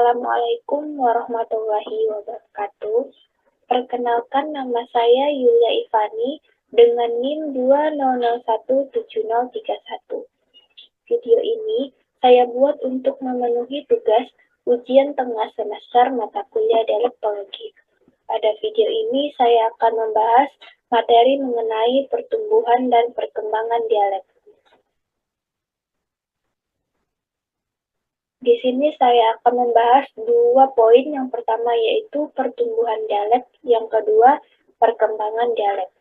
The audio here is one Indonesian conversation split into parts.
Assalamualaikum warahmatullahi wabarakatuh. Perkenalkan, nama saya Yulia Ivani dengan NIM 200170131. Video ini saya buat untuk memenuhi tugas ujian tengah semester mata kuliah dialektologi. Pada video ini saya akan membahas materi mengenai pertumbuhan dan perkembangan dialek. Di sini saya akan membahas dua poin. Yang pertama yaitu pertumbuhan dialek, yang kedua perkembangan dialek.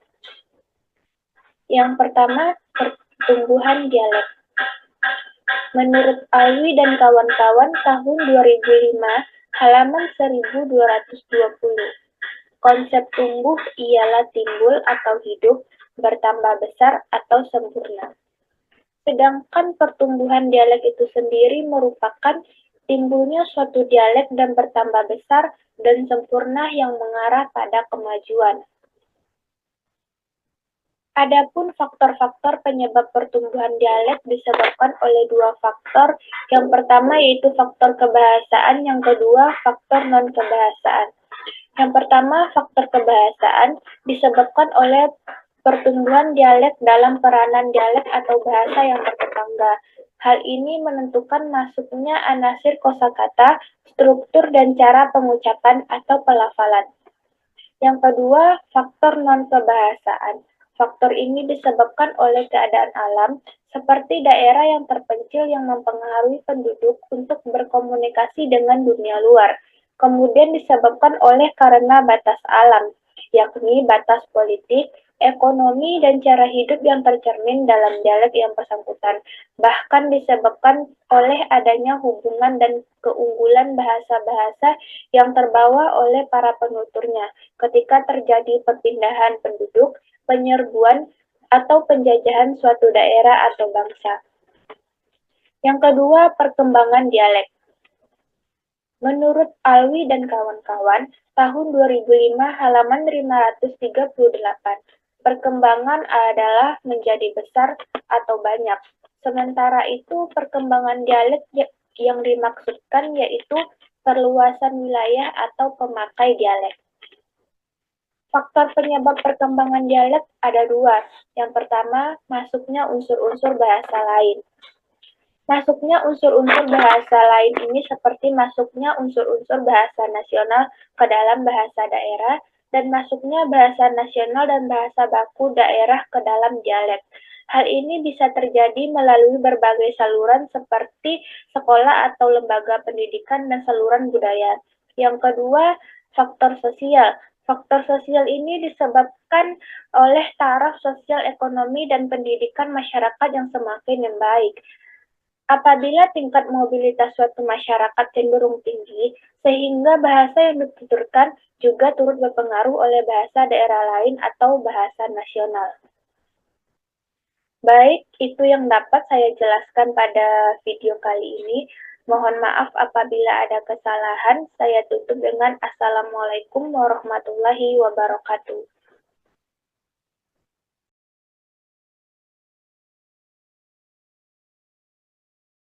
Yang pertama, pertumbuhan dialek. Menurut Alwi dan kawan-kawan tahun 2005, halaman 1220. Konsep tumbuh ialah timbul atau hidup, bertambah besar atau sempurna. Sedangkan pertumbuhan dialek itu sendiri merupakan timbulnya suatu dialek dan bertambah besar dan sempurna yang mengarah pada kemajuan. Adapun faktor-faktor penyebab pertumbuhan dialek disebabkan oleh dua faktor. Yang pertama yaitu faktor kebahasaan, yang kedua faktor non-kebahasaan. Yang pertama, faktor kebahasaan disebabkan oleh pertumbuhan dialek dalam peranan dialek atau bahasa yang bertetangga. Hal ini menentukan masuknya anasir kosakata, struktur dan cara pengucapan atau pelafalan. Yang kedua, faktor non-kebahasaan. Faktor ini disebabkan oleh keadaan alam, seperti daerah yang terpencil yang mempengaruhi penduduk untuk berkomunikasi dengan dunia luar. Kemudian disebabkan oleh karena batas alam, yakni batas politik, ekonomi, dan cara hidup yang tercermin dalam dialek yang bersangkutan. Bahkan disebabkan oleh adanya hubungan dan keunggulan bahasa-bahasa yang terbawa oleh para penuturnya ketika terjadi perpindahan penduduk, penyerbuan, atau penjajahan suatu daerah atau bangsa. Yang kedua, perkembangan dialek. Menurut Alwi dan kawan-kawan, tahun 2005 halaman 538, perkembangan adalah menjadi besar atau banyak. Sementara itu, perkembangan dialek yang dimaksudkan yaitu perluasan wilayah atau pemakai dialek. Faktor penyebab perkembangan dialek ada dua. Yang pertama, masuknya unsur-unsur bahasa lain. Masuknya unsur-unsur bahasa lain ini seperti masuknya unsur-unsur bahasa nasional ke dalam bahasa daerah, dan masuknya bahasa nasional dan bahasa baku daerah ke dalam dialek. Hal ini bisa terjadi melalui berbagai saluran seperti sekolah atau lembaga pendidikan dan saluran budaya. Yang kedua, faktor sosial. Faktor sosial ini disebabkan oleh taraf sosial ekonomi dan pendidikan masyarakat yang semakin membaik. Apabila tingkat mobilitas suatu masyarakat cenderung tinggi, sehingga bahasa yang dituturkan juga turut berpengaruh oleh bahasa daerah lain atau bahasa nasional. Baik, itu yang dapat saya jelaskan pada video kali ini. Mohon maaf apabila ada kesalahan. Saya tutup dengan Assalamualaikum warahmatullahi wabarakatuh.